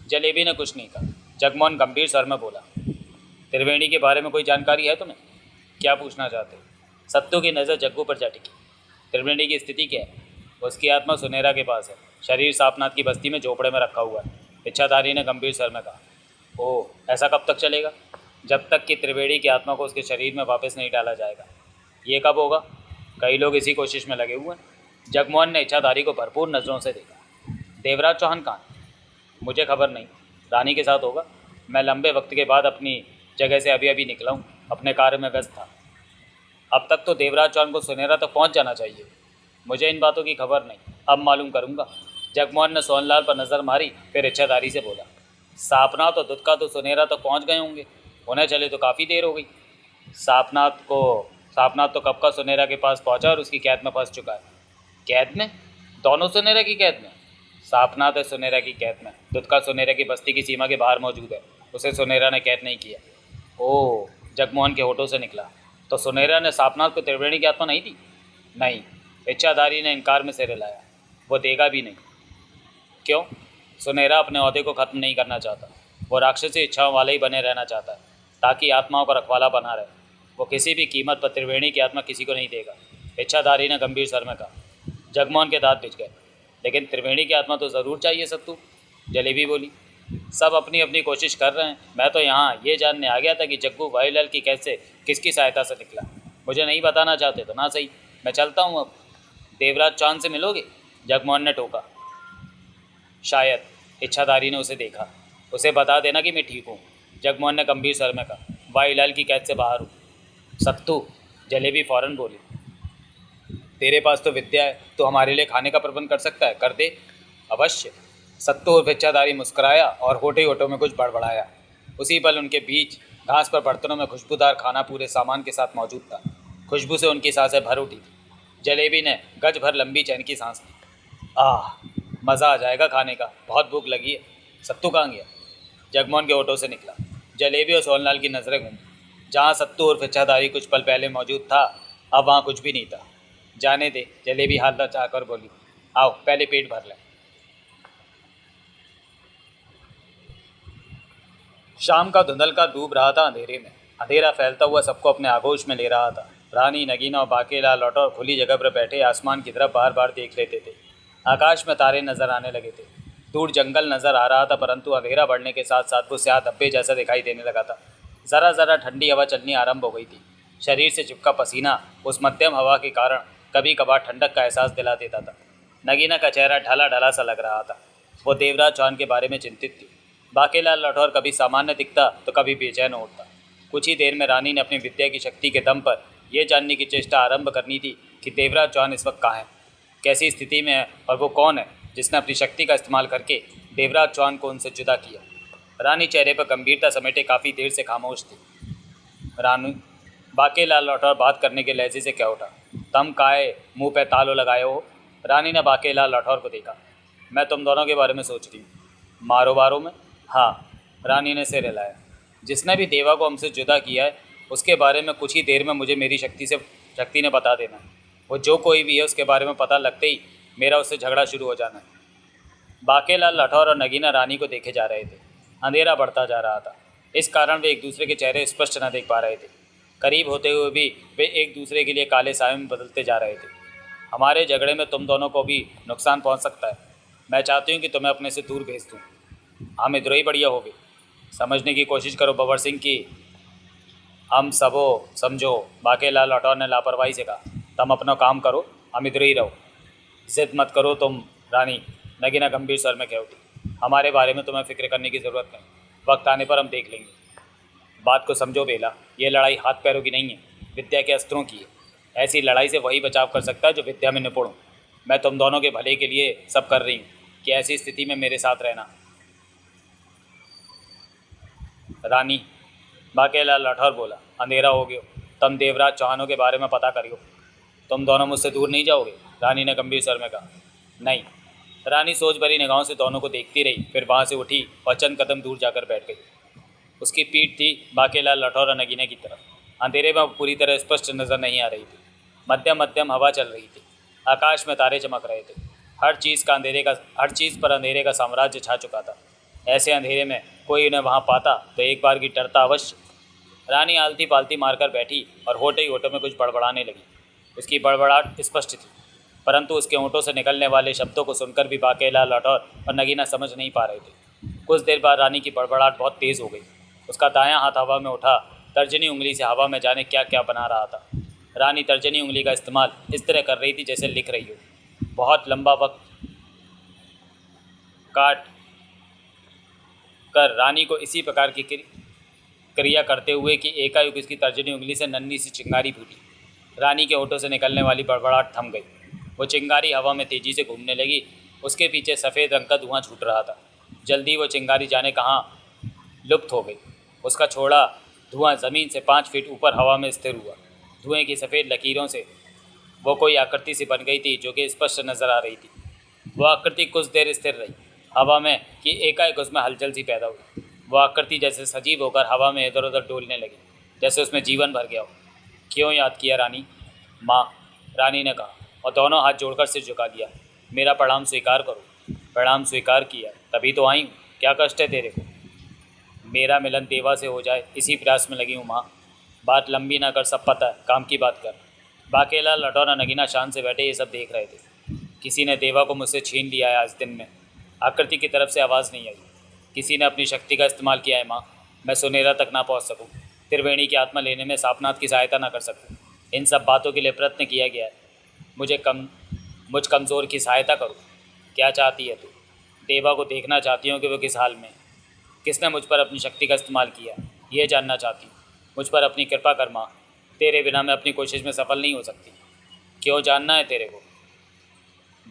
जलेबी ने कुछ नहीं कहा। जगमोहन गंभीर स्वर में बोला, त्रिवेणी के बारे में कोई जानकारी है तुम्हें? क्या पूछना चाहते हो? सत्तू की नज़र जग्गू पर जा टिकी। त्रिवेणी की स्थिति क्या है? उसकी आत्मा सुनेरा के पास है, शरीर सापनाथ की बस्ती में झोपड़े में रखा हुआ है। इच्छाधारी ने गंभीर स्वर में कहा। ओह, ऐसा कब तक चलेगा? जब तक कि त्रिवेणी की आत्मा को उसके शरीर में वापस नहीं डाला जाएगा। ये कब होगा? कई लोग इसी कोशिश में लगे हुए हैं। जगमोहन ने इच्छाधारी को भरपूर नज़रों से देखा। देवराज चौहान कहाँ है? मुझे खबर नहीं, रानी के साथ होगा। मैं लंबे वक्त के बाद अपनी जगह से अभी अभी निकला हूँ, अपने कार्य में व्यस्त था। अब तक तो देवराज चौहान को सुनेरा तक पहुँच जाना चाहिए। मुझे इन बातों की खबर नहीं, अब मालूम करूँगा। जगमोहन ने सोहनलाल पर नज़र मारी, फिर इच्छाधारी से बोला, सापनाथ और दुत्का तो सुनेरा तक पहुँच गए होंगे, उन्हें चले तो काफ़ी देर हो गई। सापनाथ तो कब का सुनेरा के पास पहुँचा और उसकी कैद में फंस चुका है। कैद में? दोनों सुनेरा की कैद में? सापनाथ है सुनेरा की कैद में, दुत्का सुनेरा की बस्ती की सीमा के बाहर मौजूद है। उसे सुनेरा ने कैद नहीं किया। ओह, जगमोहन के होठों से निकला। तो सुनेरा ने सापनाथ को त्रिवेणी की आत्मा नहीं दी? नहीं। इच्छाधारी ने इनकार में सिर हिलाया। वो देगा भी नहीं। क्यों? सुनेरा अपने ओहदे को ख़त्म नहीं करना चाहता। वो राक्षसी इच्छाओं वाला ही बने रहना चाहता है, ताकि आत्माओं का रखवाला बना रहे। वो किसी भी कीमत पर त्रिवेणी की आत्मा किसी को नहीं देगा। इच्छाधारी ने गंभीर स्वर में कहा। जगमोहन के दांत बिछ गए। लेकिन त्रिवेणी की आत्मा तो ज़रूर चाहिए सत्तू, जलेबी बोली। सब अपनी अपनी कोशिश कर रहे हैं। मैं तो यहाँ ये जानने आ गया था कि जग्गू भाईलाल की कैसे किसकी सहायता से निकला। मुझे नहीं बताना चाहते तो ना सही, मैं चलता हूँ अब। देवराज चौहान से मिलोगे? जगमोहन ने टोका। शायद। इच्छाधारी ने उसे देखा। उसे बता देना कि मैं ठीक हूँ, जगमोहन ने गंभीर स्वर में कहा। भाईलाल की कैद से बाहर हूँ। सत्तू, जलेबी फौरन बोली। तेरे पास तो विद्या है, तो हमारे लिए खाने का प्रबंध कर सकता है, कर दे। अवश्य। सत्तू और इच्छाधारी मुस्कुराया और होठे होठों में कुछ बड़बड़ाया। उसी पल उनके बीच घास पर बर्तनों में खुशबूदार खाना पूरे सामान के साथ मौजूद था। खुशबू से उनकी सांसें भर उठी थी। जलेबी ने गज भर लंबी चैन की सांस ली। आह, मज़ा आ जाएगा खाने का, बहुत भूख लगी है। सत्तू कहाँ गया? जगमोहन के होठों से निकला। जलेबी और सोहनलाल की नज़रें घूमी। जहाँ सत्तू और इच्छाधारी कुछ पल पहले मौजूद था, अब वहाँ कुछ भी नहीं था। जाने दे, जलेबी हाथ चाहकर बोली। आओ, पहले पेट भर लें। शाम का धुंधल का डूब रहा था अंधेरे में। अंधेरा फैलता हुआ सबको अपने आगोश में ले रहा था। रानी, नगीना और बाकेला लौटौर खुली जगह पर बैठे आसमान की तरफ बार बार देख लेते थे। आकाश में तारे नजर आने लगे थे। दूर जंगल नजर आ रहा था, परंतु अंधेरा बढ़ने के साथ साथ वो स्याह धब्बे जैसा दिखाई देने लगा था। ज़रा ज़रा ठंडी हवा चलनी आरंभ हो गई थी। शरीर से चिपका पसीना उस मध्यम हवा के कारण कभी कभार ठंडक का एहसास दिला देता था। नगीना का चेहरा ढला ढला सा लग रहा था। वो देवराज चौहान के बारे में चिंतित थी। बाकेलाल राठौर कभी सामान्य दिखता तो कभी बेचैन उठता। कुछ ही देर में रानी ने अपनी विद्या की शक्ति के दम पर यह जानने की चेष्टा आरंभ करनी थी कि देवराज चौहान इस वक्त कहाँ है, कैसी स्थिति में है और वो कौन है जिसने अपनी शक्ति का इस्तेमाल करके देवराज चौहान को उनसे जुदा किया। रानी चेहरे पर गंभीरता समेटे काफ़ी देर से खामोश थी। रानी, बाकेलाल राठौर बात करने के लहजे से क्या उठा। तम काहे मुंह पे तालो लगाए हो? रानी ने बाकेलाल राठौर को देखा। मैं तुम दोनों के बारे में सोच रही हूँ। मारो बारो में? हाँ, रानी ने सिर हिलाया। जिसने भी देवा को हमसे जुदा किया है उसके बारे में कुछ ही देर में मुझे मेरी शक्ति ने बता देना। वो जो कोई भी है उसके बारे में पता लगते ही मेरा उससे झगड़ा शुरू हो जाना है। बाकेलाल राठौर और नगीना रानी को देखे जा रहे थे। अंधेरा बढ़ता जा रहा था, इस कारण वे एक दूसरे के चेहरे स्पष्ट न देख पा रहे थे। करीब होते हुए भी वे एक दूसरे के लिए काले साए में बदलते जा रहे थे। हमारे झगड़े में तुम दोनों को भी नुकसान पहुंच सकता है। मैं चाहती हूं कि तुम्हें अपने से दूर भेज दूं। हम इधर ही बढ़िया होगे। समझने की कोशिश करो बबर सिंह की। हम सबो समझो, बाकेलाल राठौर ने लापरवाही से कहा। तुम अपना काम करो, हम इधर ही रहो। जिद मत करो तुम, रानी, नगीना गंभीर स्वर में कह उठी। हमारे बारे में तुम्हें फिक्र करने की ज़रूरत नहीं, वक्त आने पर हम देख लेंगे। बात को समझो बेला, ये लड़ाई हाथ पैरों की नहीं है, विद्या के अस्त्रों की है। ऐसी लड़ाई से वही बचाव कर सकता है जो विद्या में निपुण हो। मैं तुम दोनों के भले के लिए सब कर रही हूँ कि ऐसी स्थिति में मेरे साथ रहना। रानी, बाकेलाल राठौर बोला। अंधेरा हो गयो, तुम देवराज चौहानों के बारे में पता करियो। तुम दोनों मुझसे दूर नहीं जाओगे? रानी ने गंभीर स्वर में कहा। नहीं। रानी सोच भरी निगाहों से दोनों को देखती रही, फिर वहाँ से उठी और चंद कदम दूर जाकर बैठ गई। उसकी पीठ थी बाकेलाल राठौर और नगीने की तरफ। अंधेरे में पूरी तरह स्पष्ट नज़र नहीं आ रही थी। मध्यम मध्यम हवा चल रही थी। आकाश में तारे चमक रहे थे। हर चीज़ पर अंधेरे का साम्राज्य छा चुका था। ऐसे अंधेरे में कोई उन्हें वहाँ पाता तो एक बार की डरता अवश्य। रानी आलती पालती मारकर बैठी और होठे ही होठों में कुछ बड़बड़ाने लगी। उसकी बड़बड़ाहट स्पष्ट थी, परंतु उसके होठों से निकलने वाले शब्दों को सुनकर भी बाकेलाल राठौर और नगीना समझ नहीं पा रहे थे। कुछ देर बाद रानी की बड़बड़ाहट बहुत तेज़ हो गई। उसका दायां हाथ हवा में उठा, तर्जनी उंगली से हवा में जाने क्या क्या बना रहा था। रानी तर्जनी उंगली का इस्तेमाल इस तरह कर रही थी जैसे लिख रही हो। बहुत लंबा वक्त काट कर रानी को इसी प्रकार की क्रिया करते हुए कि एकाएक उसकी तर्जनी उंगली से नन्ही सी चिंगारी फूटी। रानी के होठों से निकलने वाली बड़बड़ाहट थम गई। वो चिंगारी हवा में तेजी से घूमने लगी। उसके पीछे सफ़ेद रंग का धुआं छूट रहा था। जल्दी वो चिंगारी जाने कहाँ लुप्त हो गई। उसका छोड़ा धुआं ज़मीन से 5 फीट ऊपर हवा में स्थिर हुआ। धुएं की सफ़ेद लकीरों से वो कोई आकृति सी बन गई थी जो कि स्पष्ट नजर आ रही थी। वह आकृति कुछ देर स्थिर रही हवा में कि एकाएक उसमें हलचल सी पैदा हुई। वह आकृति जैसे सजीव होकर हवा में इधर उधर डोलने लगी, जैसे उसमें जीवन भर गया हो। क्यों याद किया रानी? माँ, रानी ने कहा और दोनों हाथ जोड़कर सिर झुका लिया। मेरा प्रणाम स्वीकार करो। प्रणाम स्वीकार किया, तभी तो आई हूँ। क्या कष्ट है तेरे को? मेरा मिलन देवा से हो जाए इसी प्रयास में लगी हूँ माँ। बात लंबी ना कर, सब पता है, काम की बात कर। बाकेलाल राठौर और नगीना शान से बैठे ये सब देख रहे थे। किसी ने देवा को मुझसे छीन लिया है आज दिन में। आकृति की तरफ से आवाज़ नहीं आई। किसी ने अपनी शक्ति का इस्तेमाल किया है माँ। मैं सुनेरा तक ना पहुँच सकूँ, त्रिवेणी की आत्मा लेने में सापनाथ की सहायता ना कर सकूँ। इन सब बातों के लिए प्रयत्न किया गया है। मुझ कमज़ोर की सहायता करो। क्या चाहती है तू? देवा को देखना चाहती हूँ कि वो किस हाल में। किसने मुझ पर अपनी शक्ति का इस्तेमाल किया, ये जानना चाहती हूँ। मुझ पर अपनी कृपा कर माँ। तेरे बिना मैं अपनी कोशिश में सफल नहीं हो सकती। क्यों जानना है तेरे को?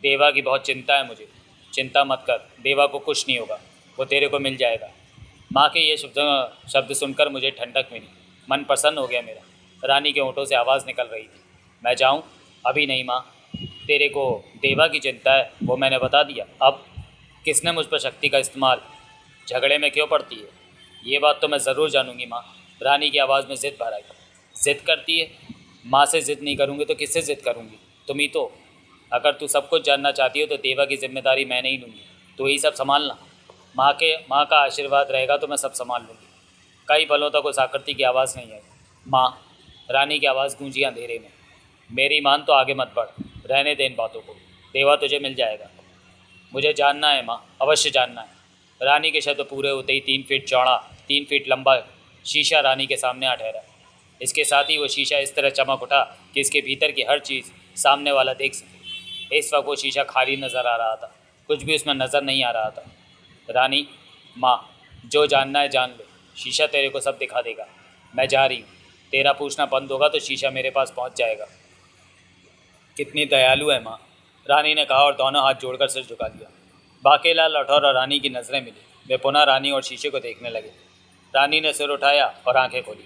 देवा की बहुत चिंता है मुझे। चिंता मत कर, देवा को कुछ नहीं होगा, वो तेरे को मिल जाएगा। माँ के ये शब्द सुनकर मुझे ठंडक मिली। मन प्रसन्न हो गया मेरा। रानी के होठों से आवाज़ निकल रही थी, मैं जाऊँ? अभी नहीं माँ। तेरे को देवा की चिंता है वो मैंने बता दिया। अब किसने मुझ पर शक्ति का इस्तेमाल, झगड़े में क्यों पड़ती है? ये बात तो मैं ज़रूर जानूंगी माँ। रानी की आवाज़ में ज़िद भर आई। ज़िद करती है? माँ से ज़िद नहीं करूँगी तो किससे ज़िद करूँगी? तुम ही तो। अगर तू सब कुछ जानना चाहती हो तो देवा की जिम्मेदारी मैं नहीं लूँगी, तो ही सब संभालना। माँ का आशीर्वाद रहेगा तो मैं सब संभाल लूँगी। कई पलों तक उस आकृति की आवाज़ नहीं आई। माँ, रानी की आवाज़ गूंजी अंधेरे में। मेरी मान तो आगे मत बढ़, रहने दे इन बातों को। देवा तुझे मिल जाएगा। मुझे जानना है माँ, अवश्य जानना है। रानी के शब्द पूरे होते ही 3 फीट चौड़ा 3 फीट लंबा शीशा रानी के सामने आ ठहरा। इसके साथ ही वो शीशा इस तरह चमक उठा कि इसके भीतर की हर चीज़ सामने वाला देख सके। इस वक्त वो शीशा खाली नज़र आ रहा था, कुछ भी उसमें नज़र नहीं आ रहा था। रानी, माँ, जो जानना है जान लो। शीशा तेरे को सब दिखा देगा। मैं जा रही हूँ। तेरा पूछना बंद होगा तो शीशा मेरे पास पहुँच जाएगा। कितनी दयालु है माँ, रानी ने कहा और दोनों हाथ जोड़कर सिर झुका लिया। बाकेलाल राठौर और रानी की नज़रें मिली। वे पुनः रानी और शीशे को देखने लगे। रानी ने सिर उठाया और आंखें खोली।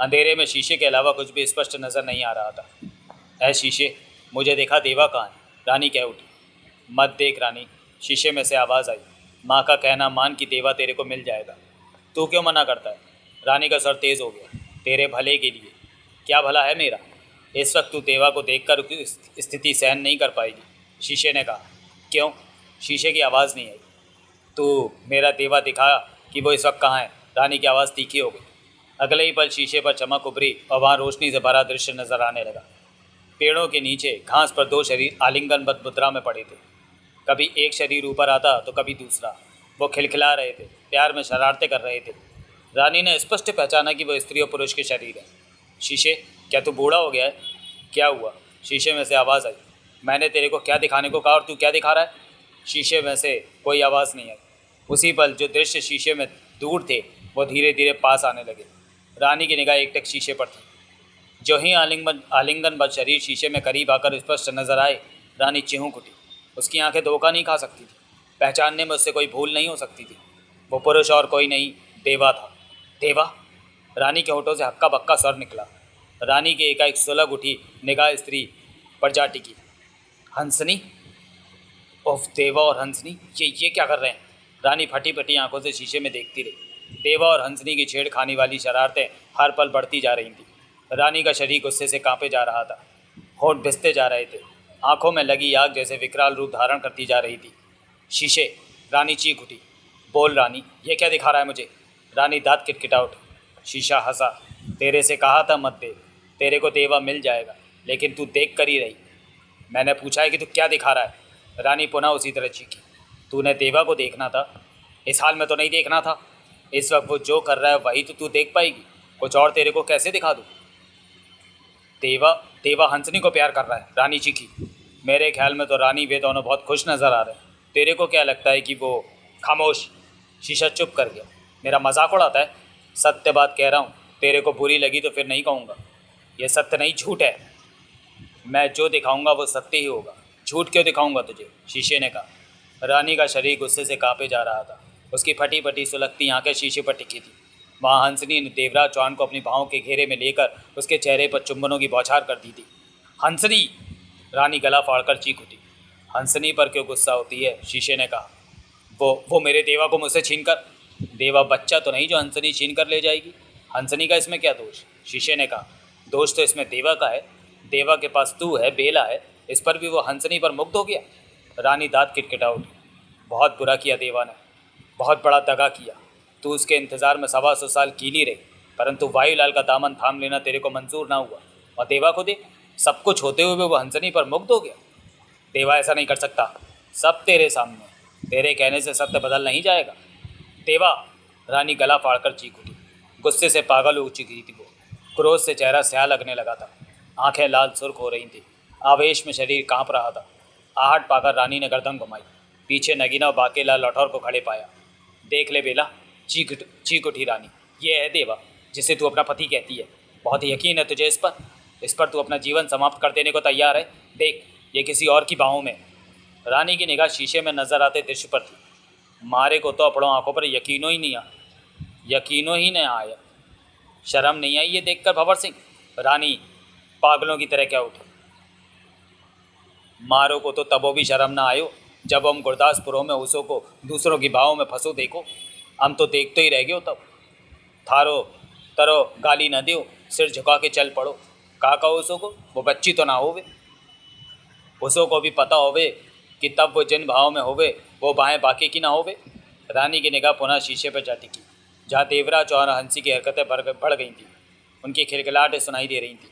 अंधेरे में शीशे के अलावा कुछ भी स्पष्ट नज़र नहीं आ रहा था। ऐ शीशे, मुझे देखा देवा कहाँ है? रानी कह उठी। मत देख रानी, शीशे में से आवाज़ आई। माँ का कहना मान कि देवा तेरे को मिल जाएगा। तू क्यों मना करता है? रानी का सर तेज़ हो गया। तेरे भले के लिए। क्या भला है मेरा? इस वक्त तू देवा को देखकर स्थिति सहन नहीं कर पाएगी, शीशे ने कहा। क्यों? शीशे की आवाज़ नहीं आई। तू मेरा देवा दिखा कि वो इस वक्त कहाँ है। रानी की आवाज़ तीखी हो गई। अगले ही पल शीशे पर चमक उभरी और वहाँ रोशनी से भरा दृश्य नजर आने लगा। पेड़ों के नीचे घास पर 2 शरीर आलिंगनबद्ध मुद्रा में पड़े थे। कभी एक शरीर ऊपर आता तो कभी दूसरा। वो खिलखिला रहे थे, प्यार में शरारतें कर रहे थे। रानी ने स्पष्ट पहचाना कि वो स्त्री और पुरुष के शरीर है। शीशे, क्या तू बूढ़ा हो गया है? क्या हुआ? शीशे में से आवाज़ आई। मैंने तेरे को क्या दिखाने को कहा और तू क्या दिखा रहा है? शीशे में से कोई आवाज़ नहीं आई। उसी पल जो दृश्य शीशे में दूर थे वो धीरे धीरे पास आने लगे। रानी की निगाह एकटक शीशे पर थी। जो ही आलिंगनबद्ध शरीर शीशे में करीब आकर स्पष्ट नजर आए, रानी चिहुक उठी। उसकी आंखें धोखा नहीं खा सकती थी। पहचानने में उससे कोई भूल नहीं हो सकती थी। वो पुरुष और कोई नहीं, देवा था। देवा? रानी के होठों से हक्का बक्का स्वर निकला। रानी की एकाएक सुलग उठी निगाह स्त्री पर जा टिकी। हंसनी? ओफ, देवा और हंसनी, ये क्या कर रहे हैं? रानी फटी फटी आंखों से शीशे में देखती रही। देवा और हंसनी की छेड़खानी वाली शरारतें हर पल बढ़ती जा रही थी। रानी का शरीर गुस्से से कांपे जा रहा था। होठ भिसते जा रहे थे। आंखों में लगी आग जैसे विकराल रूप धारण करती जा रही थी। शीशे, रानी चीख उठी। बोल रानी, ये क्या दिखा रहा है मुझे? रानी दांत किटकिटा उठी। शीशा हंसा। तेरे से कहा था मत देख, तेरे को देवा मिल जाएगा, लेकिन तू देख कर ही रही। मैंने पूछा है कि तू क्या दिखा रहा है? रानी पुनः उसी तरह चीखी। तूने देवा को देखना था, इस हाल में तो नहीं देखना था। इस वक्त वो जो कर रहा है वही तो तू देख पाएगी, कुछ और तेरे को कैसे दिखा दूँ? देवा देवा हंसनी को प्यार कर रहा है, रानी चीखी। मेरे ख्याल में तो रानी वे दोनों बहुत खुश नज़र आ रहे हैं। तेरे को क्या लगता है कि वो? खामोश। शीशा चुप कर गया। मेरा मजाक उड़ाता है? सत्य बात कह रहा हूँ, तेरे को बुरी लगी तो फिर नहीं कहूँगा। ये सत्य नहीं, झूठ है। मैं जो दिखाऊंगा वो सत्य ही होगा, झूठ क्यों दिखाऊंगा तुझे? शीशे ने कहा। रानी का शरीर गुस्से से कांपे जा रहा था। उसकी फटी फटी सुलगती आंखें शीशे पर टिकी थी। वहाँ हंसनी ने देवराज चौहान को अपनी बाहों के घेरे में लेकर उसके चेहरे पर चुंबनों की बौछार कर दी थी। हंसनी! रानी गला फाड़कर चीख उठी। हंसनी पर क्यों गुस्सा होती है? शीशे ने कहा। वो मेरे देवा को मुझसे छीन कर। देवा बच्चा तो नहीं जो हंसनी छीन कर ले जाएगी। हंसनी का इसमें क्या दोष? शीशे ने कहा। दोष तो इसमें देवा का है। देवा के पास तू है, बेला है, इस पर भी वो हंसनी पर मुग्ध हो गया। रानी दांत किटकिटा उठी। बहुत बुरा किया देवा ने, बहुत बड़ा दगा किया। तू उसके इंतज़ार में 125 साल कीली रही, परंतु वायुलाल का दामन थाम लेना तेरे को मंजूर ना हुआ। और देवा को दे, सब कुछ होते हुए वो हंसनी पर मुग्ध हो गया। देवा ऐसा नहीं कर सकता। सब तेरे सामने, तेरे कहने से सत्य बदल नहीं जाएगा। देवा! रानी गला फाड़कर चीख उठी। गुस्से से पागल हो चुकी थी वो। क्रोध से चेहरा स्याह लगने लगा था। आंखें लाल सुर्ख हो रही थी। आवेश में शरीर कांप रहा था। आहट पाकर रानी ने गर्दन घुमाई। पीछे नगीना और बाकेला लठौर को खड़े पाया। देख ले बेला, चीख उठी रानी। ये है देवा जिसे तू अपना पति कहती है। बहुत यकीन है तुझे इस पर तू अपना जीवन समाप्त कर देने को तैयार है। देख, ये किसी और की बाहों में। रानी की निगाह शीशे में नजर आते दृश्य पर थी। मारे को तो अपनों आंखों पर यकीनो ही नहीं आया। शर्म नहीं आई ये देखकर भंवर सिंह? रानी पागलों की तरह क्या उठी। मारो को तो तबो भी शर्म ना आयो जब हम गुरदासपुरों में उसों को दूसरों की बाहों में फंसो देखो। हम तो देखते ही रह गए हो। तब थारो तरो गाली न दियो, सिर झुका के चल पड़ो। का कहो उसों को? वो बच्ची तो ना होवे। उसों को भी पता होवे कि तब वो जिन भाव में होवे वो बाहें बाकी की ना होवे। रानी की निगाह पुनः शीशे पर जा टिकी, जहाँ देवराज और हंसी की हरकतें बढ़ गई थी। उनकी खिलखिलाहटें सुनाई दे रही थी।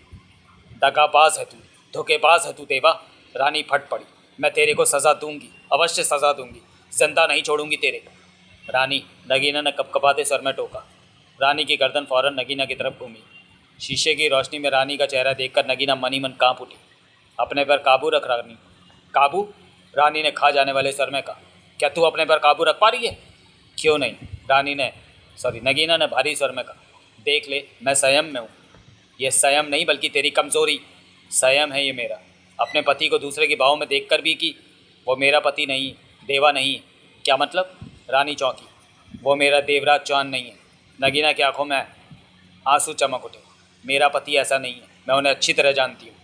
दगाबाज है तू, धोखेबाज है तू देवा। रानी फट पड़ी। मैं तेरे को सज़ा दूंगी, अवश्य सज़ा दूंगी, जिंदा नहीं छोड़ूंगी तेरे। रानी! नगीना ने कपकपाते सर में टोका। रानी की गर्दन फौरन नगीना की तरफ घूमी। शीशे की रोशनी में रानी का चेहरा देखकर नगीना मनी मन कांप उठी। अपने पर काबू रख रानी। काबू? रानी ने खा जाने वाले सर में कहा। क्या तू अपने पर काबू रख पा रही है? क्यों नहीं? नगीना ने भारी स्वर में कहा। देख ले, मैं संयम में हूँ। ये संयम नहीं बल्कि तेरी कमज़ोरी। संयम है ये मेरा। अपने पति को दूसरे की बाहों में देखकर भी कि वो मेरा पति नहीं, देवा नहीं है। क्या मतलब? रानी चौंकी। वो मेरा देवराज चौहान नहीं है। नगीना की आंखों में आंसू चमक उठे। मेरा पति ऐसा नहीं है, मैं उन्हें अच्छी तरह जानती हूँ।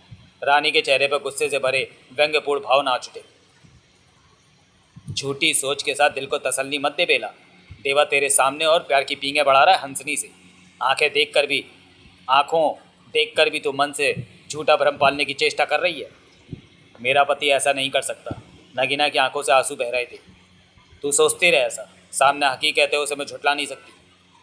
रानी के चेहरे पर गुस्से से भरे व्यंग्यपूर्ण भाव नाच उठे। झूठी सोच के साथ दिल को तसल्ली मत दे बेला। देवा तेरे सामने और प्यार की पींगे बढ़ा रहा है हंसनी से। आंखों देखकर भी तू मन से झूठा भ्रम पालने की चेष्टा कर रही है। मेरा पति ऐसा नहीं कर सकता। नगीना की आंखों से आंसू बह रहे थे। तू सोचती रहे ऐसा, सामने हकीकत है, उसे मैं झुठला नहीं सकती।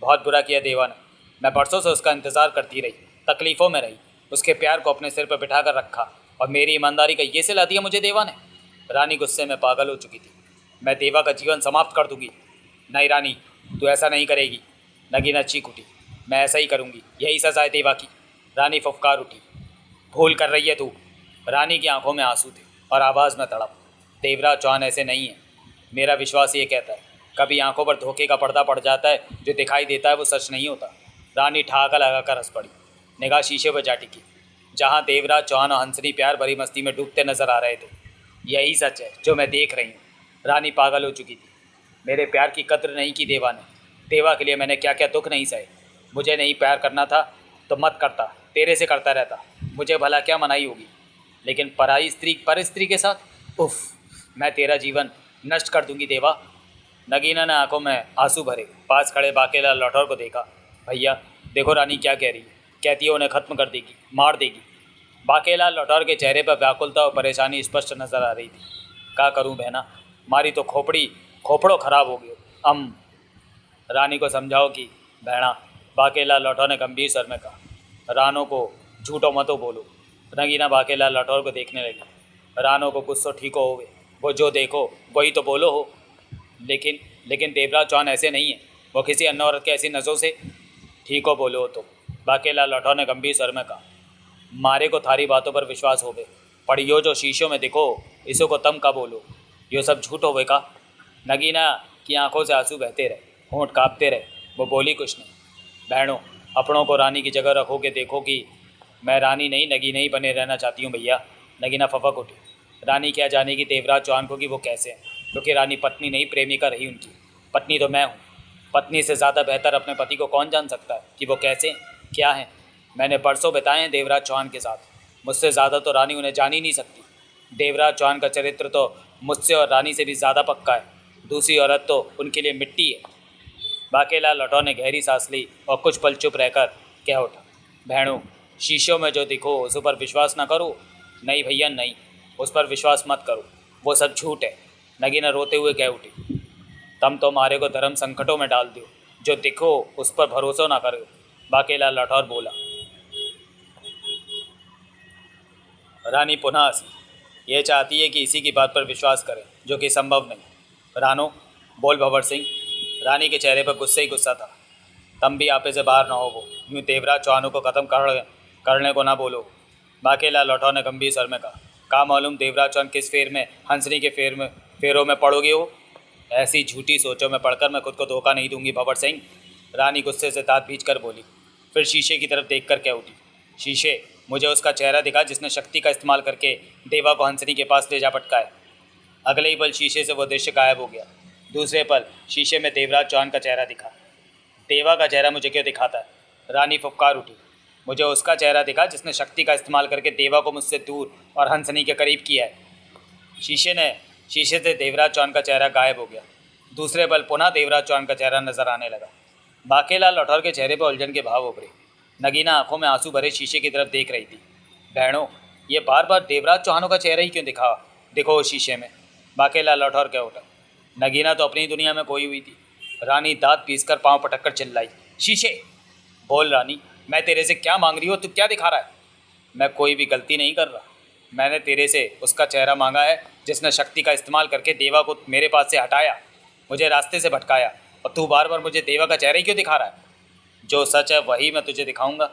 बहुत बुरा किया देवा ने। मैं बरसों से उसका इंतज़ार करती रही, तकलीफ़ों में रही, उसके प्यार को अपने सिर पर बिठा कर रखा, और मेरी ईमानदारी का ये सिला दिया मुझे देवा ने। रानी गुस्से में पागल हो चुकी थी। मैं देवा का जीवन समाप्त कर दूंगी। नहीं रानी, तू ऐसा नहीं करेगी। नगीना चीख उठी। मैं ऐसा ही करूंगी, यही सज़ा है देवा की। रानी फुफकार उठी। भूल कर रही है तू। रानी की आंखों में आंसू थे और आवाज़ में तड़प। देवराज चौहान ऐसे नहीं है, मेरा विश्वास ये कहता है। कभी आंखों पर धोखे का पर्दा पड़ जाता है, जो दिखाई देता है वो सच नहीं होता। रानी ठहाका लगाकर हंस पड़ी। निगाह शीशे पर जा टिकी, जहाँ देवराज चौहान और हंसनी प्यार भरी मस्ती में डूबते नजर आ रहे थे। यही सच है जो मैं देख रही हूँ। रानी पागल हो चुकी थी। मेरे प्यार की कद्र नहीं की देवा ने। देवा के लिए मैंने क्या क्या दुख नहीं सहे। मुझे नहीं प्यार करना था तो मत करता, तेरे से करता रहता। मुझे भला क्या मनाई होगी, लेकिन पर स्त्री के साथ उफ, मैं तेरा जीवन नष्ट कर दूंगी देवा। नगीना ने आंखों में आंसू भरे पास खड़े बाकेला लठौर को देखा। भैया देखो रानी क्या कह रही है, कहती है उन्हें ख़त्म कर देगी, मार देगी। बाकेला लठौर के चेहरे पर व्याकुलता और परेशानी स्पष्ट नजर आ रही थी। क्या करूं बहना, मारी तो खोपड़ो खराब हो गई। रानी को समझाओ कि बहना। बाकेला लौटो ने गंभीर स्वर में कहा। रानो को झूठो मतो बोलो। नगीना बाकेला लठौर को देखने लगी। रानो को गुस्सो ठीक हो गए। वो जो देखो वही तो बोलो हो। लेकिन देवराज चौहान ऐसे नहीं है। वो किसी अन्य औरत के ऐसी नज़रों से ठीक हो बोलो हो तो। बाकेला लठौर ने गंभीर स्वर में कहा। मारे को थारी बातों पर विश्वास हो गए, पर यो जो शीशों में दिखो इसो को तम का बोलो। यो सब झूठ होवे का। नगीना की आंखों से आंसू बहते रहे, होंठ कांपते रहे। वो बोली कुछ नहीं। बहनों, अपनों को रानी की जगह रखोगे देखो कि मैं रानी नहीं नगीना ही बने रहना चाहती हूँ भैया। नगीना फपक उठी। रानी क्या जानेगी देवराज चौहान को कि वो कैसे हैं, क्योंकि रानी पत्नी नहीं प्रेमिका रही उनकी। पत्नी तो मैं हूँ। पत्नी से ज़्यादा बेहतर अपने पति को कौन जान सकता है कि वो कैसे हैं, क्या हैं। मैंने बरसों बिताए हैं देवराज चौहान के साथ। मुझसे ज़्यादा तो रानी उन्हें जान ही नहीं सकती। देवराज चौहान का चरित्र तो मुझसे और रानी से भी ज़्यादा पक्का है। दूसरी औरत तो उनके लिए मिट्टी है। बाकेला लठौ ने गहरी सांस ली और कुछ पल चुप रहकर कह उठा। बहनों, शीशों में जो दिखो उस पर विश्वास न करो। नहीं भैया नहीं, उस पर विश्वास मत करो, वो सब झूठ है। नगीना रोते हुए कह उठी। तुम तो मारे को धर्म संकटों में डाल दो। जो दिखो उस पर भरोसा ना करो। बाकेला लठौर बोला। रानी पुनः हंसी। यह चाहती है कि इसी की बात पर विश्वास करें, जो कि संभव नहीं। रानो, बोल भंवर सिंह। रानी के चेहरे पर गुस्से ही गुस्सा था। तुम भी आपे से बाहर ना हो। वो यूँ देवराज चौहानों को ख़त्म करने को ना बोलो। बाकेला लठौ ने गंभीर स्वर में कहा। का मालूम देवराज चौहान किस फेर में हंसनी के फेरों में पड़ोगे हो। ऐसी झूठी सोचों में पड़कर मैं खुद को धोखा नहीं दूंगी भंवर सिंह। रानी गुस्से से दांत भींच कर बोली। फिर शीशे की तरफ देखकर कह उठी। शीशे, मुझे उसका चेहरा दिखा जिसने शक्ति का इस्तेमाल करके देवा को हंसनी के पास ले जा पटकाया। अगले ही पल शीशे से वो दृश्य गायब हो गया। दूसरे पल शीशे में देवराज चौहान का चेहरा दिखा। देवा का चेहरा मुझे क्यों दिखाता है? रानी फुफकार उठी। मुझे उसका चेहरा दिखा जिसने शक्ति का इस्तेमाल करके देवा को मुझसे दूर और हंसनी के करीब किया है। शीशे से देवराज चौहान का चेहरा गायब हो गया। दूसरे पल पुनः देवराज चौहान का चेहरा नजर आने लगा। बाकेला लठौर के चेहरे पर उलझन के भाव उभरे। नगीना आंखों में आंसू भरे शीशे की तरफ देख रही थी। बहनों, ये बार बार देवराज चौहानों का चेहरा ही क्यों देखो शीशे में। बाकेला लठौर कह उठा। नगीना तो अपनी दुनिया में खोई हुई थी। रानी दांत पीसकर पांव पटक कर चिल्लाई। शीशे, बोल रानी, मैं तेरे से क्या मांग रही हूँ? तू क्या दिखा रहा है? मैं कोई भी गलती नहीं कर रहा। मैंने तेरे से उसका चेहरा मांगा है जिसने शक्ति का इस्तेमाल करके देवा को मेरे पास से हटाया, मुझे रास्ते से भटकाया। और तू बार बार मुझे देवा का चेहरा ही क्यों दिखा रहा है? जो सच है वही मैं तुझे दिखाऊंगा।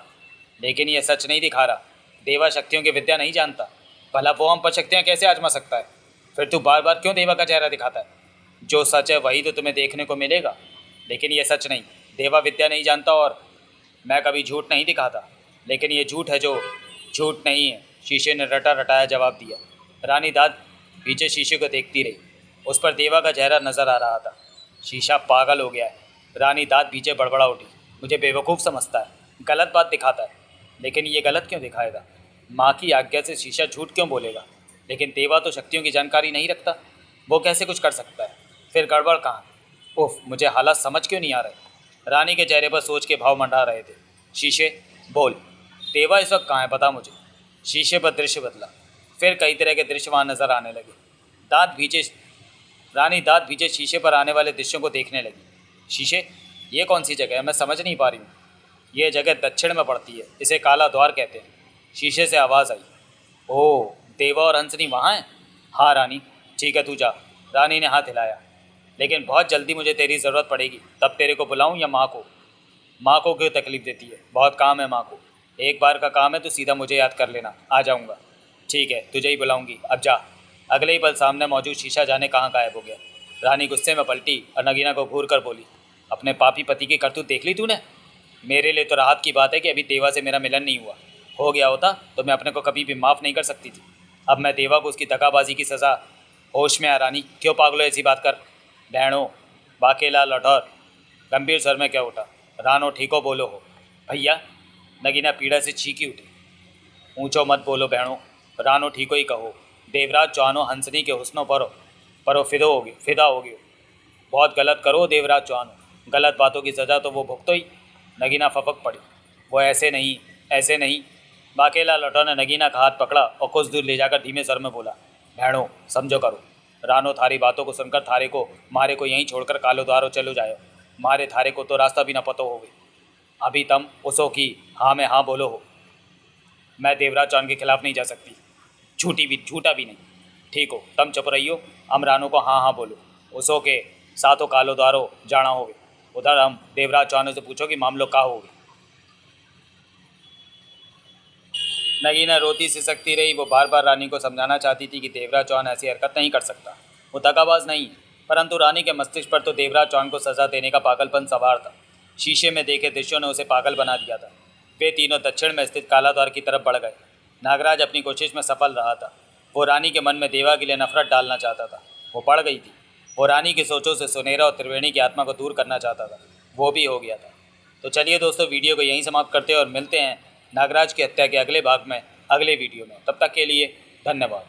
लेकिन ये सच नहीं दिखा रहा। देवा शक्तियों की विद्या नहीं जानता। भला वो हम पर शक्तियाँ कैसे आजमा सकता है? फिर तू बार बार क्यों देवा का चेहरा दिखाता है? जो सच है वही तो तुम्हें देखने को मिलेगा। लेकिन ये सच नहीं। देवा विद्या नहीं जानता और मैं कभी झूठ नहीं दिखाता। लेकिन ये झूठ है जो झूठ नहीं है। शीशे ने रटा रटाया जवाब दिया। रानी दांत पीछे शीशे को देखती रही। उस पर देवा का चेहरा नजर आ रहा था। शीशा पागल हो गया है। रानी दांत पीछे बड़बड़ा उठी। मुझे बेवकूफ़ समझता है, गलत बात दिखाता है। लेकिन ये गलत क्यों दिखाएगा? माँ की आज्ञा से शीशा झूठ क्यों बोलेगा? लेकिन देवा तो शक्तियों की जानकारी नहीं रखता, वो कैसे कुछ कर सकता है? फिर गड़बड़ कहाँ? उफ, मुझे हालात समझ क्यों नहीं आ रहे? रानी के चेहरे पर सोच के भाव मंडरा रहे थे। शीशे, बोल, देवा इस वक्त कहाँ है, बता मुझे। शीशे पर दृश्य बदला। फिर कई तरह के दृश्य वहाँ नजर आने लगे। रानी दांत भीजे शीशे पर आने वाले दृश्यों को देखने लगी। शीशे, ये कौन सी जगह है? मैं समझ नहीं पा रही हूँ। यह जगह दक्षिण में पड़ती है, इसे काला द्वार कहते हैं। शीशे से आवाज़ आई। ओह, देवा और हंसनी वहाँ हैं? हाँ रानी। ठीक है, तू जा। रानी ने हाथ हिलाया। लेकिन बहुत जल्दी मुझे तेरी ज़रूरत पड़ेगी, तब तेरे को बुलाऊँ या माँ को? माँ को क्यों तकलीफ़ देती है? बहुत काम है माँ को। एक बार का काम है तो सीधा मुझे याद कर लेना, आ जाऊँगा। ठीक है, तुझे ही बुलाऊँगी, अब जा। अगले ही पल सामने मौजूद शीशा जाने कहाँ गायब हो गया। रानी गुस्से में पलटी और नगीना को घूर कर बोली। अपने पापी पति की करतूत देख ली तूने? मेरे लिए तो राहत की बात है कि अभी देवा से मेरा मिलन नहीं हुआ। हो गया होता तो मैं अपने को कभी भी माफ़ नहीं कर सकती थी। अब मैं देवा को उसकी दगाबाजी की सज़ा। होश में आ रानी, क्यों पागलो ऐसी बात कर? बहनों, बाकेला लठौर गंभीर स्वर में क्या उठा। रानो, ठीको बोलो हो। भैया, नगीना पीड़ा से चीखी उठी। ऊंचो मत बोलो बहनों, रानो ठीको ही कहो। देवराज चौहानो हंसनी के हुस्नों परो फिदा होगी। बहुत गलत करो देवराज चौहानो, गलत बातों की सज़ा तो वो भुगतो ही। नगीना फपक पड़ी। वो ऐसे नहीं। बाकेला लठौ ने नगीना का हाथ पकड़ा और कुछ दूर ले जाकर धीमे स्वर में बोला। बहनों, समझो करो। रानो थारी बातों को सुनकर थारे को मारे को यहीं छोड़कर कालो द्वारो चलो जाए। मारे थारे को तो रास्ता भी न पतो होवे। अभी तम उसो की हाँ में हाँ बोलो हो। मैं देवराज चौहान के खिलाफ नहीं जा सकती, झूठा भी नहीं। ठीक हो, तम चुप रहियो, हम रानू को हाँ हाँ बोलो। उसो के साथों कालो द्वारो जाना होवे। उधर हम देवराज चौहान से पूछो कि मामलो का होवे। नगीना रोती सिसकती रही। वो बार बार रानी को समझाना चाहती थी कि देवराज चौहान ऐसी हरकत नहीं कर सकता, वो दगाबाज नहीं है। परंतु रानी के मस्तिष्क पर तो देवराज चौहान को सजा देने का पागलपन सवार था। शीशे में देखे दृश्यों ने उसे पागल बना दिया था। वे तीनों दक्षिण में स्थित काला द्वार की तरफ बढ़ गए। नागराज अपनी कोशिश में सफल रहा था। वो रानी के मन में देवा के लिए नफरत डालना चाहता था। वो पड़ गई थी। वो रानी की सोचों से सुनेरा और त्रिवेणी की आत्मा को दूर करना चाहता था। वो भी हो गया था। तो चलिए दोस्तों, वीडियो को यहीं समाप्त करते हैं और मिलते हैं नागराज की हत्या के अगले भाग में, अगले वीडियो में। तब तक के लिए धन्यवाद।